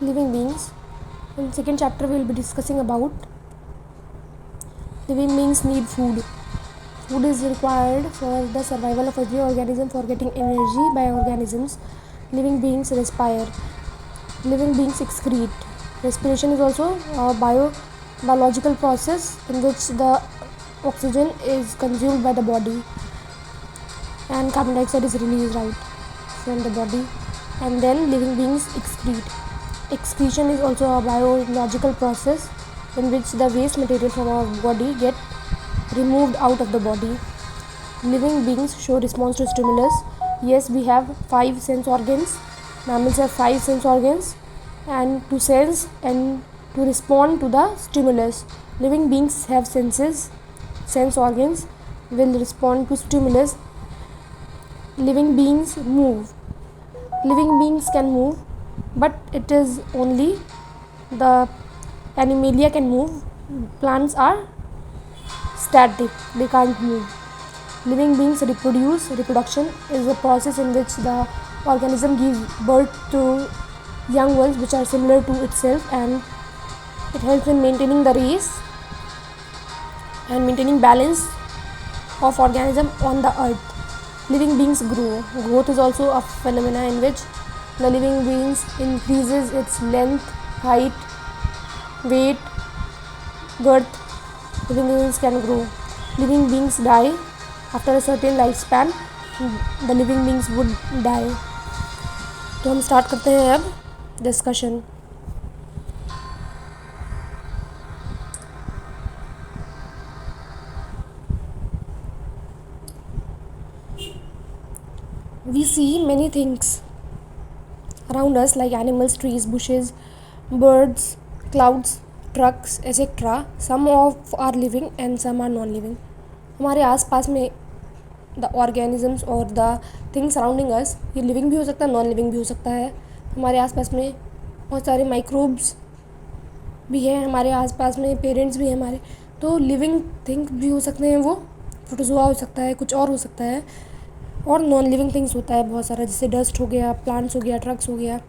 living beings. In second chapter we will be discussing about living beings need food. Food is required for the survival of every organism. For getting energy by organisms, living beings respire. Living beings excrete. Respiration is also a biological process in which the oxygen is consumed by the body and carbon dioxide is released out from the body, and then living beings excrete. Excretion is also a biological process in which the waste material from our body get removed out of the body. Living beings show response to stimulus. Yes, we have 5 sense organs. Mammals have 5 sense organs, and to sense and to respond to the stimulus. Living beings have sense organs will respond to stimulus. Living beings move. Living beings can move, but it is only the animalia can move. Plants are static, they can't move. Living beings reproduce. Reproduction is a process in which the organism gives birth to young ones which are similar to itself, and it helps in maintaining the race and maintaining balance of organism on the earth. Living beings grow. Growth is also a phenomena in which the living beings increases its length, height, weight, girth. Living beings can grow. Living beings die. After a certain lifespan, the living beings would die. तो हम start करते हैं अब discussion. We see many things around us like animals, trees, bushes, birds, clouds, trucks, etc. Some of are living and some are non-living. हमारे आसपास में the organisms और the things surrounding अस, ये लिविंग भी हो सकता है, नॉन लिविंग भी हो सकता है. हमारे आसपास में बहुत सारे माइक्रोब्स भी हैं, हमारे आसपास में पेरेंट्स भी हैं हमारे. तो लिविंग थिंग्स भी हो सकते हैं, वो प्रोटोजोआ हो सकता है, कुछ और हो सकता है. और नॉन लिविंग थिंग्स होता है बहुत सारा, जैसे डस्ट हो गया, प्लांट्स हो गया, ट्रक्स हो गया.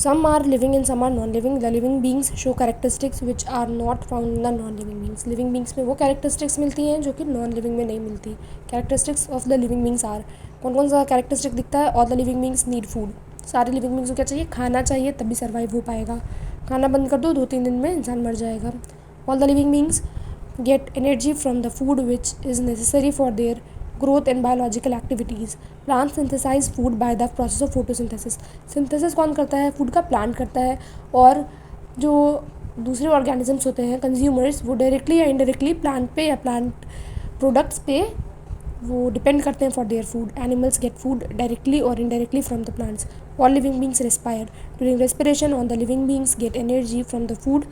Some are living and some are non-living. The living beings show characteristics which are not found in the non-living beings. Living beings में वो characteristics मिलती हैं जो कि non-living में नहीं मिलती. Characteristics of the living beings are, कौन कौन सा characteristic दिखता है? All the living beings need food. सारे living beings को क्या चाहिए? खाना चाहिए, तभी survive हो पाएगा. खाना बंद कर दो, 2-3 दिन में इंसान मर जाएगा. All the living beings get energy from the food which is necessary for their growth and biological activities. Plants synthesize food by the process of photosynthesis. Synthesis कौन करता है? फूड का प्लांट करता है. और जो दूसरे ऑर्गेनिजम्स होते हैं, कंज्यूमर्स, वो डायरेक्टली या इनडायरेक्टली प्लांट पे या प्लांट प्रोडक्ट्स पे वो डिपेंड करते हैं for their food. Animals get food directly और indirectly from the plants. All living beings respire. During respiration all the living beings get energy from the food.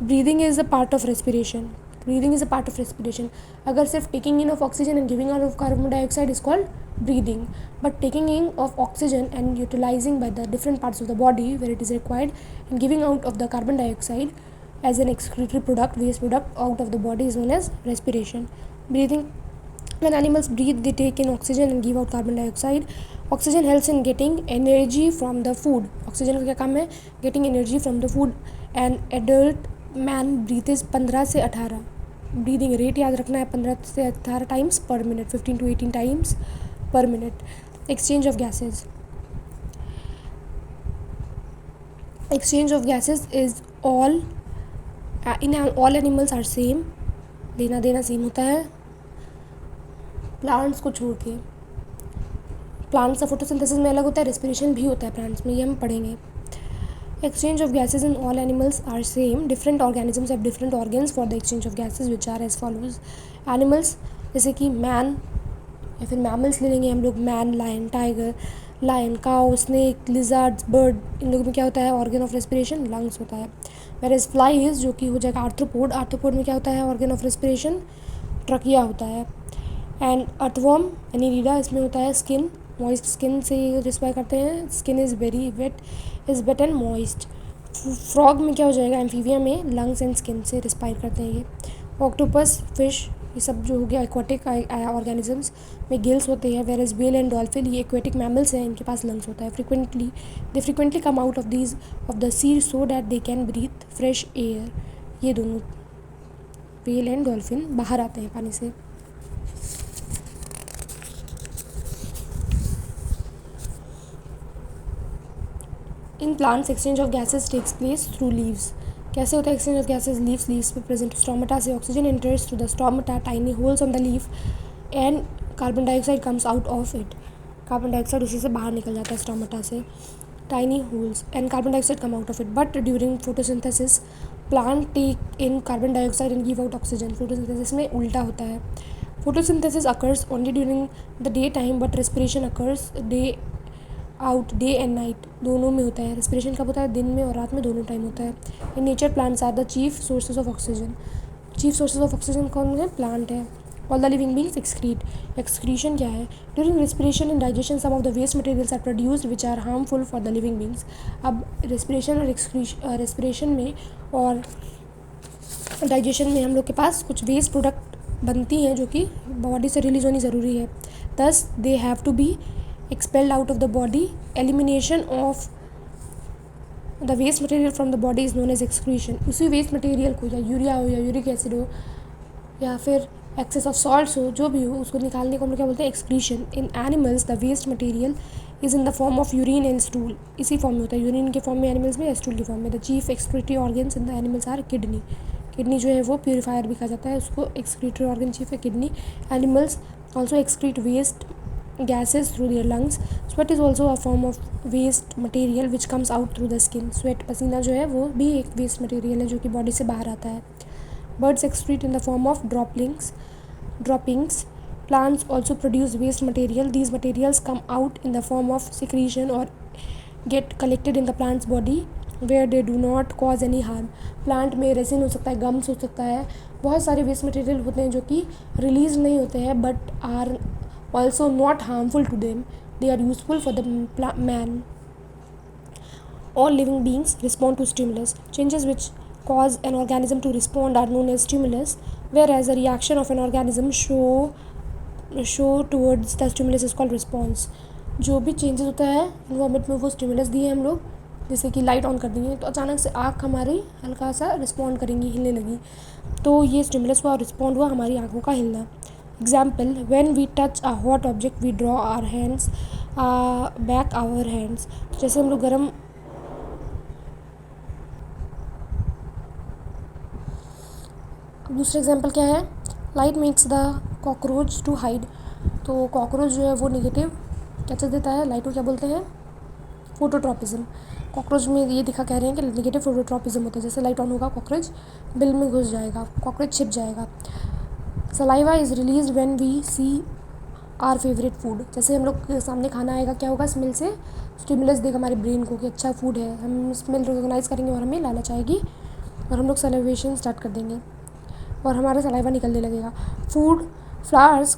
Breathing is a part of respiration. Breathing is a part of respiration. अगर सिर्फ taking in of oxygen and giving out of carbon dioxide is called breathing. But taking in of oxygen and utilizing by the different parts of the body where it is required and giving out of the carbon dioxide as an excretory product, waste product out of the body is known as respiration. Breathing, when animals breathe, they take in oxygen and give out carbon dioxide. Oxygen helps in getting energy from the food. Oxygen का क्या काम है? Getting energy from the food. And adult man breathes 15 से 18. Breathing rate याद रखना है, 15 से 18 times per minute, 15 to 18 times per minute. Exchange of gases. Exchange of gases is all in all animals are same. लेना देना same होता है plants को छोड़ के. प्लांट्स का फोटोसिंथेसिस में अलग होता है, रेस्पिरेशन भी होता है प्लांट्स में, ये हम पढ़ेंगे. Exchange of gases in all animals are same. Different organisms have different organs for the exchange of gases which are as follows. Animals जैसे कि मैन या फिर मैमल्स ले लेंगे हम लोग, man, lion, tiger, lion, cow, snake, lizards, bird, इन लोगों में क्या होता है? ऑर्गन ऑफ रेस्पिरेशन लंग्स होता है. वेयरएज फ्लाइज जो कि हो जाएगा आर्थ्रोपोड. आर्थ्रोपोड में क्या होता है? ऑर्गन ऑफ रेस्पिरेशन ट्रकिया होता है. एंड अर्थवर्म एनीरिडा, इसमें होता है स्किन. मॉइस्ट स्किन से रिस्पायर करते हैं. Skin is very wet, is wet and moist. Frog में क्या हो जाएगा? एम्फीबिया में लंग्स एंड स्किन से रिस्पायर करते हैं ये. ऑक्टोपस फिश ये सब जो हो गया एक्वाटिक ऑर्गेनिजम्स में गिल्स होते हैं, whereas whale and dolphin ये एक्वेटिक मैमल्स हैं, इनके पास लंग्स होता है। Frequently come out of the sea so that they can breathe fresh air. ये दोनों व्हेल एंड डॉल्फिन बाहर आते हैं पानी से। In plants exchange of gases takes place through leaves. कैसे होता है एक्सचेंज ऑफ गैसेज? लीव्स पे प्रेजेंट स्टोमेटा से oxygen enters through the stomata, tiny holes on the leaf and carbon dioxide comes out of it. Carbon dioxide उसी से बाहर निकल जाता है स्टोमेटा से, tiny holes and carbon dioxide come out of it. But during photosynthesis plant take in carbon dioxide and give out oxygen. Photosynthesis में उल्टा होता है। Photosynthesis occurs only during the day time but respiration occurs day and night, दोनों में होता है। Respiration कब होता है? दिन में और रात में, दोनों टाइम होता है। In nature plants are the chief sources of oxygen. Chief sources of oxygen कौन है? प्लांट है। All the living beings excrete. Excretion क्या है? During respiration and digestion some of the waste materials are produced which are harmful for the living beings. अब respiration और respiration में और digestion में हम लोग के पास कुछ वेस्ट प्रोडक्ट बनती हैं जो कि बॉडी से रिलीज होनी ज़रूरी है। Thus they have to be expelled out of the body. Elimination of the waste material from the body is known as excretion. उसी waste material को, या यूरिया हो या यूरिक एसिड हो या फिर एक्सेस ऑफ सॉल्ट्स हो, जो भी हो, उसको निकालने को हम लोग क्या बोलते हैं? Excretion. In animals the waste material is in the form of urine and stool. इसी फॉर्म में होता है, यूरिन के फॉर्म में एनिमल्स में, स्टूल के फॉर्म में। The chief excretory organs in the animals are kidney. Kidney जो है वो प्योरीफायर भी कहा जाता है उसको, एक्सक्रीटरी ऑर्गन चीफ है kidney. Animals also excrete waste gases through their lungs. Sweat is also a form of waste material which comes out through the skin. Sweat, पसीना जो है वो भी एक waste material है जो कि body से बाहर आता है। Birds excrete in the form of droppings. Plants also produce waste material. These materials come out in the form of secretion or get collected in the plant's body where they do not cause any harm. Plant में resin हो सकता है, gums हो सकता है, बहुत सारे waste material होते हैं जो कि release नहीं होते हैं but are also not harmful to them. They are useful for the man. All living beings respond to stimulus. Changes which cause an organism to respond are known as stimulus, whereas a reaction of an organism show towards the stimulus is called response. जो भी changes होता है environment में वो stimulus दिए हम लोग, जैसे कि लाइट ऑन कर दी है तो अचानक से आँख हमारी हल्का सा रिस्पॉन्ड करेंगी, हिलने लगी, तो ये स्टिमुलस हुआ और रिस्पॉन्ड हुआ हमारी आँखों का हिलना। Example, when we touch a hot object we draw our hands back our hands. जैसे हम लोग गरम दूसरा एग्जाम्पल क्या है? Light makes the cockroach to hide. तो कॉकरोच जो है वो नेगेटिव क्या चीज़ देता है? लाइट को क्या बोलते हैं? फोटोट्रॉपिज्म। कॉकरोच में ये दिखा कह रहे हैं कि नेगेटिव फोटोट्रॉपिज्म होता है। जैसे लाइट ऑन होगा कॉकरोच बिल में घुस जाएगा, कॉकरोच छिप जाएगा। Saliva is release when we see are favourite food. जैसे हम लोग के सामने खाना आएगा क्या होगा? स्मेल से स्टिमुलस देगा हमारे ब्रेन को कि अच्छा फूड है, हम स्मेल रिकॉग्नाइज करेंगे और हमें लालच आएगी और हम लोग सलाइवेशन स्टार्ट कर देंगे और हमारा सलाइवा निकलने लगेगा। Food flowers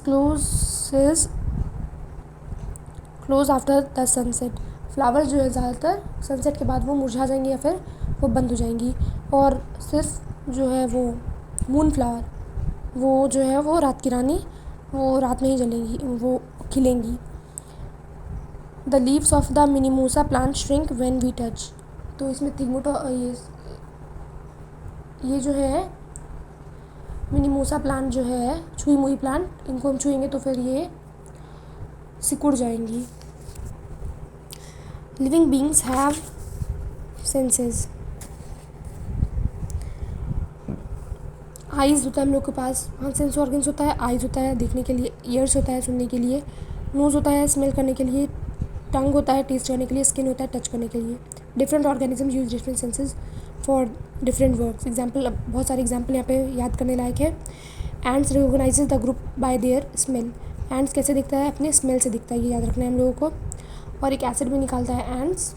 close after the sunset. Flowers जो है ज़्यादातर सनसेट के बाद वो मुरझा जाएंगी या फिर वो बंद हो जाएंगी, और सिर्फ जो है वो मून फ्लावर वो जो है वो रात की रानी, वो रात में ही जलेंगी, वो खिलेंगी। The leaves of the mimosa plant shrink when we touch. तो इसमें ये जो है मिनिमोसा प्लांट जो है, छुई मुई प्लांट, इनको हम छुएंगे तो फिर ये सिकुड़ जाएंगी। Living beings have senses. Eyes होता है हम लोग के पास, हाँ सेंस ऑर्गन्स होता है। आइज़ होता है देखने के लिए, ईयर्स होता है सुनने के लिए, नोज़ होता है स्मेल करने के लिए, टंग होता है टेस्ट करने के लिए, स्किन होता है टच करने के लिए। Different organism use different senses for different works. Example, बहुत सारे एग्जाम्पल यहाँ पे याद करने लायक है। Ends recognises the group by their smell. Ends कैसे दिखता है? अपने स्मेल से दिखता है, ये याद रखना है हम लोगों को। और एक एसिड भी निकालता है एंड्स,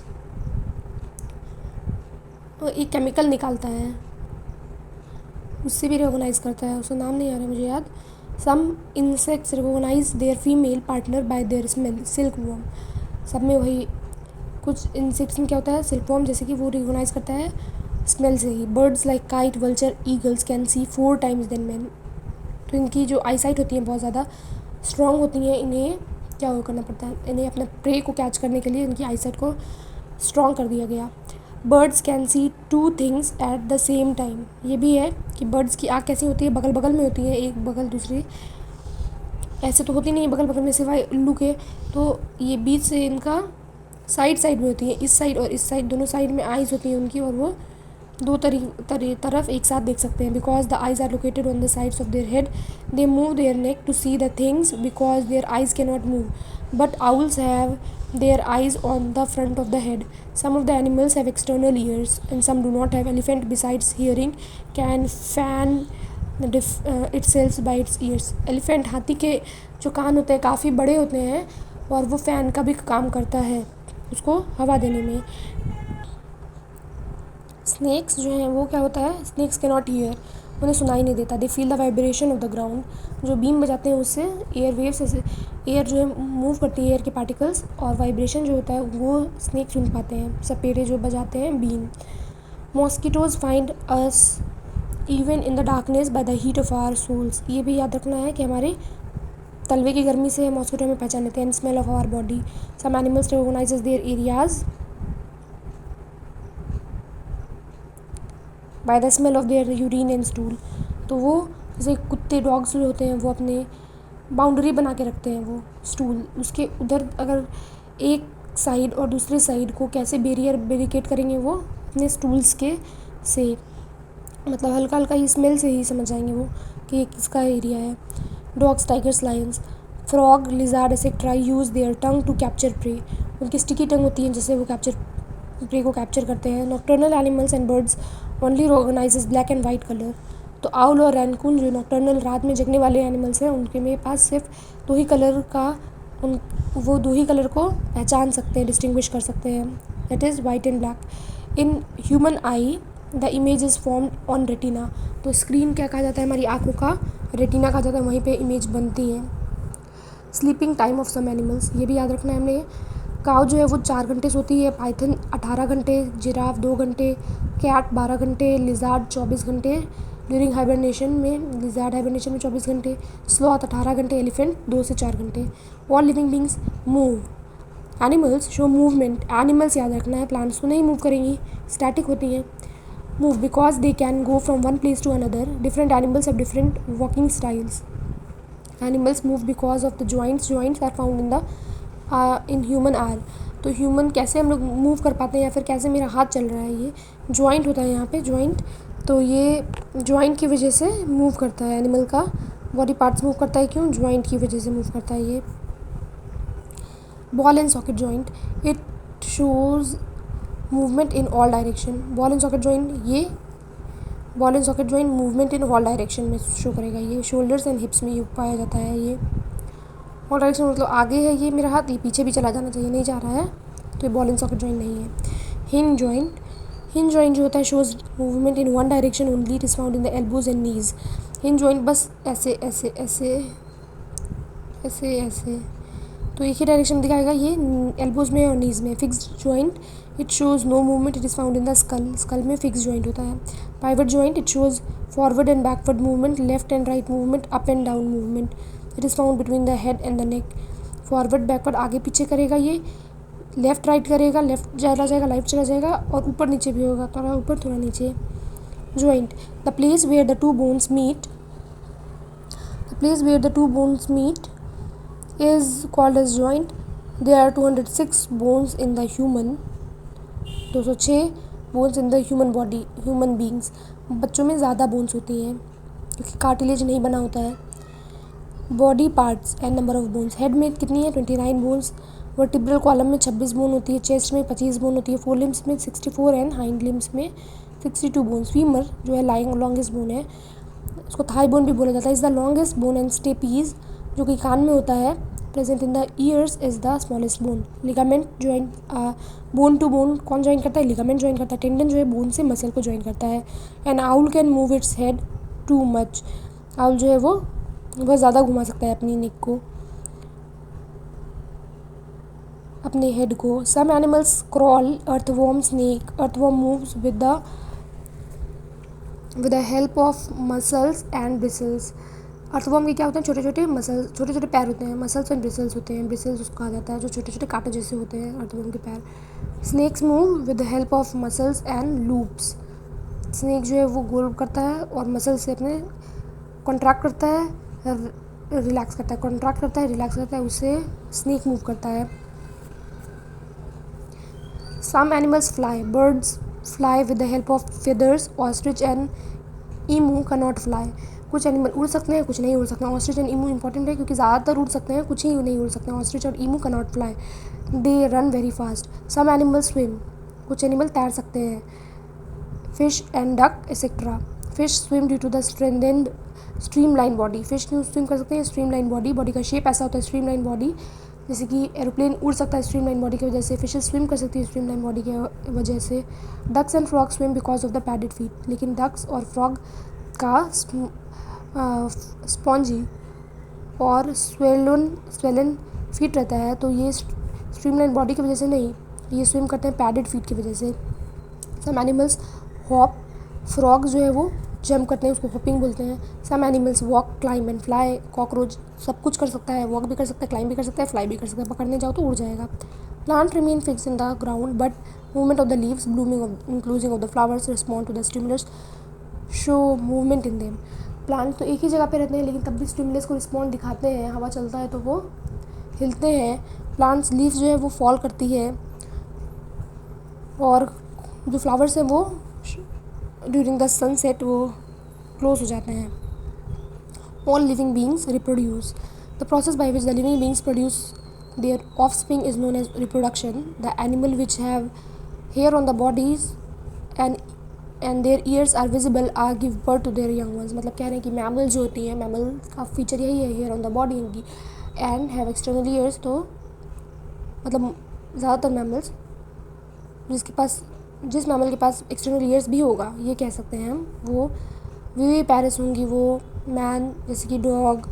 और एक केमिकल निकालता है, उससे भी रिकॉग्नाइज करता है, उसका नाम नहीं आ रहा मुझे याद। Some insects recognize their female partner by their smell. Silkworm, सब में वही, कुछ इंसेक्ट्स में क्या होता है? सिल्क वॉर्म, जैसे कि वो रिकॉग्नाइज करता है स्मेल से ही। Birds like kite, vulture, eagles can see 4 times than man. तो इनकी जो आई साइट होती है बहुत ज़्यादा स्ट्रॉन्ग होती हैं। इन्हें क्या वो करना पड़ता है, इन्हें अपने प्रे को कैच करने के लिए इनकी आई साइट को स्ट्रॉन्ग कर दिया गया। Birds can see 2 things at the same time. ये भी है कि बर्ड्स की आँख कैसी होती है, बगल बगल में होती है, एक बगल दूसरी ऐसे तो होती नहीं है बगल बगल में सिवाय उल्लू के, तो ये बीच से इनका साइड साइड में होती है, इस साइड और इस साइड दोनों साइड में आइज़ होती हैं उनकी, और वो दो तरफ एक साथ देख सकते हैं। Because the eyes are located on the sides of their head, they move their neck to see the things because their eyes can not move, but owls have their eyes on the front of the head. Some of the animals have external ears and some do not have. Elephant, besides hearing, can fan itself by its ears. Elephant, हाथी के जो कान होते हैं काफ़ी बड़े होते हैं और वो फ़ैन का भी काम करता है उसको हवा देने में। स्नेक्स जो हैं वो क्या होता है, स्नेक्स कैन नॉट हीयर, उन्हें सुनाई नहीं देता। They feel the vibration of the ground, जो बीम बजाते हैं उससे एयर वेव्स ऐसे एयर जो है मूव करती है, एयर के पार्टिकल्स, और वाइब्रेशन जो होता है वो स्नेक सुन पाते हैं, सपेरे जो बजाते हैं बीम। Mosquitoes find us even in the darkness by the heat of our souls. ये भी याद रखना है कि हमारे तलवे की गर्मी से मॉस्किटो में पहचान लेते हैं। And smell of our body, some animals recognizes their areas by the smell of their urine and stool. तो वो जैसे कुत्ते डॉग्स जो होते हैं वो अपने बाउंड्री बना के रखते हैं, वो स्टूल उसके उधर अगर एक साइड और दूसरे साइड को कैसे बैरिकेड करेंगे वो अपने स्टूल्स के से, मतलब हल्का हल्का ही स्मेल से ही समझ जाएंगे वो कि ये किसका एरिया है। Dogs, tigers, lions, frog, lizard etcetera use their tongue to capture prey. उनकी स्टिकी टंग होती है जिससे वो प्रे को कैप्चर करते हैं। Nocturnal animals and birds only recognizes black and white colour. तो आउल और रैनकून जो नॉक्टर्नल रात में जगने वाले एनिमल्स हैं उनके में पास सिर्फ दो ही कलर को पहचान सकते हैं, डिस्टिंग्विश कर सकते हैं, that is white and black. In human I the image is formed on retina. तो स्क्रीन क्या कहा जाता है, हमारी आँखों का रेटिना कहा जाता है, वहीं पे इमेज बनती है। Sleeping time of some animals, ये भी याद रखना है हमने। काऊ जो है वो 4 घंटे सोती है, पाइथन 18 घंटे, जिराफ 2 घंटे, कैट 12 घंटे, लिजार्ड 24 घंटे ड्यूरिंग हाइबरनेशन में, लिजार्ड हाइबरनेशन में 24 घंटे, स्लॉथ 18 घंटे, एलिफेंट 2 से 4 घंटे। All living beings move, animals show movement. Animals याद रखना है, प्लांट्स तो नहीं मूव करेंगी, स्टैटिक होती हैं। Move because they can go from one place to another. Different animals have different walking styles. Animals move because of the joints are found in human are. तो human कैसे हम लोग move कर पाते हैं या फिर कैसे मेरा हाथ चल रहा है, ये जॉइंट होता है यहाँ पे, जॉइंट। तो ये जॉइंट की वजह से मूव करता है, एनिमल का बॉडी पार्ट्स मूव करता है, क्यों, जॉइंट की वजह से मूव करता है ये। Ball and socket joint, it shows movement in all direction. Ball and socket joint, ये ball and socket joint movement in all direction में शो करेगा। ये शोल्डर्स एंड हिप्स में पाया जाता है। ये ऑल डायरेक्शन मतलब आगे है ये मेरा हाथ, ये पीछे भी चला जाना चाहिए, नहीं जा रहा है, तो ये बॉल एंड सॉकेट जॉइंट नहीं है। हिंज जॉइंट, हिंज जॉइंट जो होता है shows movement in one direction only, it is found in the elbows and knees. Hinge joint बस ऐसे ऐसे ऐसे ऐसे ऐसे, तो एक ही डायरेक्शन में दिखाएगा, ये एल्बोज में और नीज में। Fix joint, it shows no movement, it is found in the skull. Skull में फिक्स जॉइंट होता है। Pivot joint, it shows forward and backward movement, left and right movement, up and down movement, it is found between the head and the neck. Forward backward आगे पीछे करेगा, ये left right करेगा, left चला जाएगा, right चला जाएगा, और ऊपर नीचे भी होगा, थोड़ा ऊपर थोड़ा नीचे। Joint, the place where the two bones meet, the place where the two bones meet is called as joint. There are 206 bones in the human, 206 bones in the human body, human beings. बच्चों में ज़्यादा bones होती हैं क्योंकि cartilage नहीं बना होता है। Body parts and number of bones, head में कितनी है, 29 बोन्स। वर्टिब्रल कॉलम में 26 बोन होती है, चेस्ट में 25 बोन होती है, फोर लिम्स में 64 एंड हाइंड लिम्स में 62 बोन्स। फीमर जो है लॉन्गेस्ट बोन है, उसको थाई बोन भी बोला जाता है, is the longest bone and stapes जो कि कान में होता है। Present in the ears is the smallest bone. Ligament joint, bone to bone कौन ज्वाइन करता है, लिगामेंट ज्वाइन करता है। टेंडन जो है बोन से मसल को ज्वाइन करता है। And owl can move its head too much, owl जो है वो बहुत ज़्यादा घुमा सकता है अपनी नेक को, अपने हेड को। Some animals crawl, earthworm, snake, earthworm moves with the help of muscles and bristles. Earthworm के क्या होते हैं, छोटे छोटे मसल, छोटे छोटे पैर होते हैं, मसल्स एंड ब्रिसल्स होते हैं, ब्रिसल्स उसको कहा जाता है जो छोटे छोटे कांटे जैसे होते हैं अर्थवर्म के पैर। Snakes move with the help of muscles and loops. Snake जो है वो गोल करता है और मसल से अपने कॉन्ट्रैक्ट करता है, रिलैक्स करता है, कॉन्ट्रैक्ट करता है, रिलैक्स करता है, उससे स्नेक मूव करता है। Some animals fly, birds fly with the help of feathers, ostrich and emu can not fly. कुछ एनिमल उड़ सकते हैं, कुछ नहीं उड़ सकते हैं। ऑस्ट्रिच एंड ईमू इंपॉर्टेंट है क्योंकि ज़्यादातर उड़ सकते हैं, कुछ ही नहीं उड़ सकते हैं। ऑस्ट्रिच और emu can not fly, they run very fast. Some animal swim, कुछ एनिमल तैर सकते हैं। Fish and duck etcetera. Fish swim due to the strengthened streamline body. Fish क्यों स्विम कर सकते हैं, स्ट्रीमलाइन बॉडी, बॉडी का शेप ऐसा होता है स्ट्रीमलाइन बॉडी, जैसे कि एरोप्लेन उड़ सकता है स्ट्रीमलाइन बॉडी की वजह से, फिशेस स्विम कर सकती है स्ट्रीमलाइन बॉडी की वजह से। Ducks and frog swim because of the padded feet, लेकिन डक्स और फ्रॉग का स्पॉन्जी और स्वेलन फीट रहता है, तो ये स्ट्रीमलाइन बॉडी की वजह से नहीं, ये स्विम करते हैं पैडेड फीट की वजह से। सम एनिमल्स हॉप, फ्रॉग जो है वो जंप करते हैं, उसको हॉपिंग बोलते हैं। Some animals walk, climb and fly. Cockroach सब कुछ कर सकता है, वॉक भी कर सकता है, क्लाइंब भी कर सकता है, फ्लाई भी कर सकता है, पकड़ने जाओ तो उड़ जाएगा। Plant remain fix in the ground but movement of the leaves, blooming of closing of the flowers respond to the stimulus show movement in them. Plant तो एक ही जगह पे रहते हैं लेकिन तब भी स्टिमुलस को रिस्पॉन्ड दिखाते हैं, हवा चलता है तो वो हिलते हैं। प्लांट्स लीव्स जो है वो फॉल करती है और जो फ्लावर्स हैं वो ड्यूरिंग द सनसेट वो क्लोज हो जाते हैं। All living beings reproduce, the process by which the living beings produce their offspring is known as reproduction. The animal which have hair on the bodies and their ears are visible are give birth to their young ones. मतलब कह रहे हैं कि mammal जो होती है, mammal का feature यही है, हेयर ऑन द बॉडी इनकी, एंड हैव एक्सटर्नल ईयर्स। तो मतलब ज़्यादातर मैमल्स जिस मैमल के पास एक्सटर्नल ईयर्स भी होगा, ये कह सकते हैं हम, वो विवी पैरिस होंगी, वो मैन जैसे कि डॉग,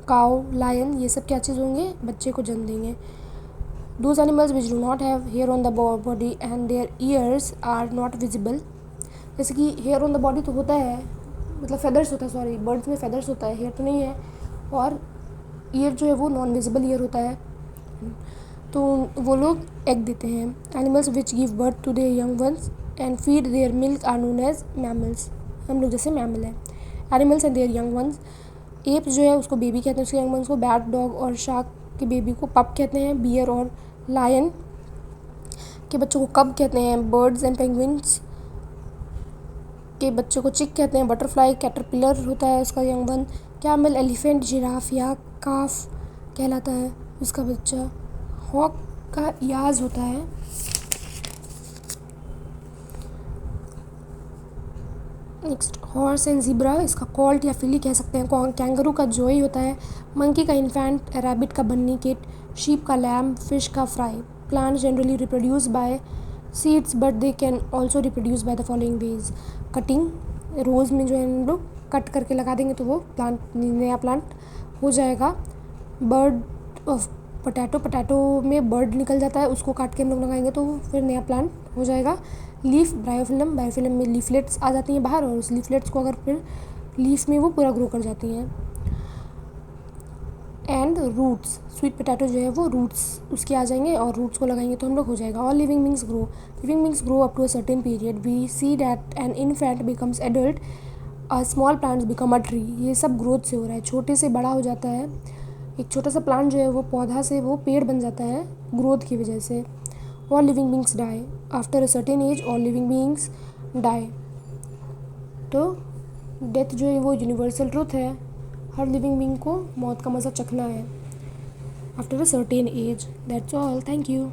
काउ, लायन, ये सब क्या चीज़ होंगे, बच्चे को जन्म देंगे। Those animals which do not have hair on the body and their ears are not visible. जैसे कि हेयर ऑन द बॉडी तो होता है, मतलब फेदर्स होता है, सॉरी बर्ड्स में फेदर्स होता है, हेयर तो नहीं है, और ईयर जो है वो नॉन विजिबल ईयर होता है, तो वो लोग एग देते हैं। Animals which give birth to their young ones and feed their milk are known as mammals. हम लोग जैसे मैमल है। Animals and their young ones, ape जो है उसको बेबी कहते हैं, उसके यंग वंस को। बैट, डॉग और शार्क के बेबी को पप कहते हैं। बियर और लायन के बच्चों को कब कहते हैं। बर्ड्स एंड पेंगुइन्स के बच्चों को चिक कहते हैं। बटरफ्लाई कैटरपिलर होता है उसका young one. Camel, elephant, giraffe या काफ कहलाता है उसका बच्चा। हॉक का याज होता है। नेक्स्ट, हॉर्स एंड ज़ीब्रा, इसका कॉल्ट या फिली कह सकते हैं। कैंगरू का जोई होता है। मंकी का इन्फेंट, रैबिट का बन्नी किड, शीप का लैम्ब, फिश का fry. Plant generally reproduce by seeds but they can also reproduce by the following ways. Cutting, rose में जो है हम लोग कट करके लगा देंगे तो वो प्लांट, नया प्लांट हो जाएगा। बर्ड ऑफ पोटैटो में बर्ड निकल जाता है, उसको काट के हम लोग लगाएंगे तो फिर नया प्लांट हो जाएगा। लीफ, बायोफिलम में लीफलेट्स आ जाती हैं बाहर, और उस लीफलेट्स को अगर फिर लीफ में वो पूरा ग्रो कर जाती हैं। एंड रूट्स, स्वीट पोटैटो जो है वो रूट्स उसके आ जाएंगे और रूट्स को लगाएंगे तो हम लोग हो जाएगा। All living beings grow up to a certain period. We see that an infant becomes adult, a small plants become a tree. ये सब ग्रोथ से हो रहा है, छोटे से बड़ा हो जाता है। एक छोटा सा प्लांट जो है वो पौधा से वो पेड़ बन जाता है ग्रोथ की वजह से। All living beings die after a certain age, all living beings die. तो डेथ जो है वो यूनिवर्सल ट्रुथ है, हर लिविंग बींग को मौत का मज़ा चखना है after a certain as. That's all, thank you.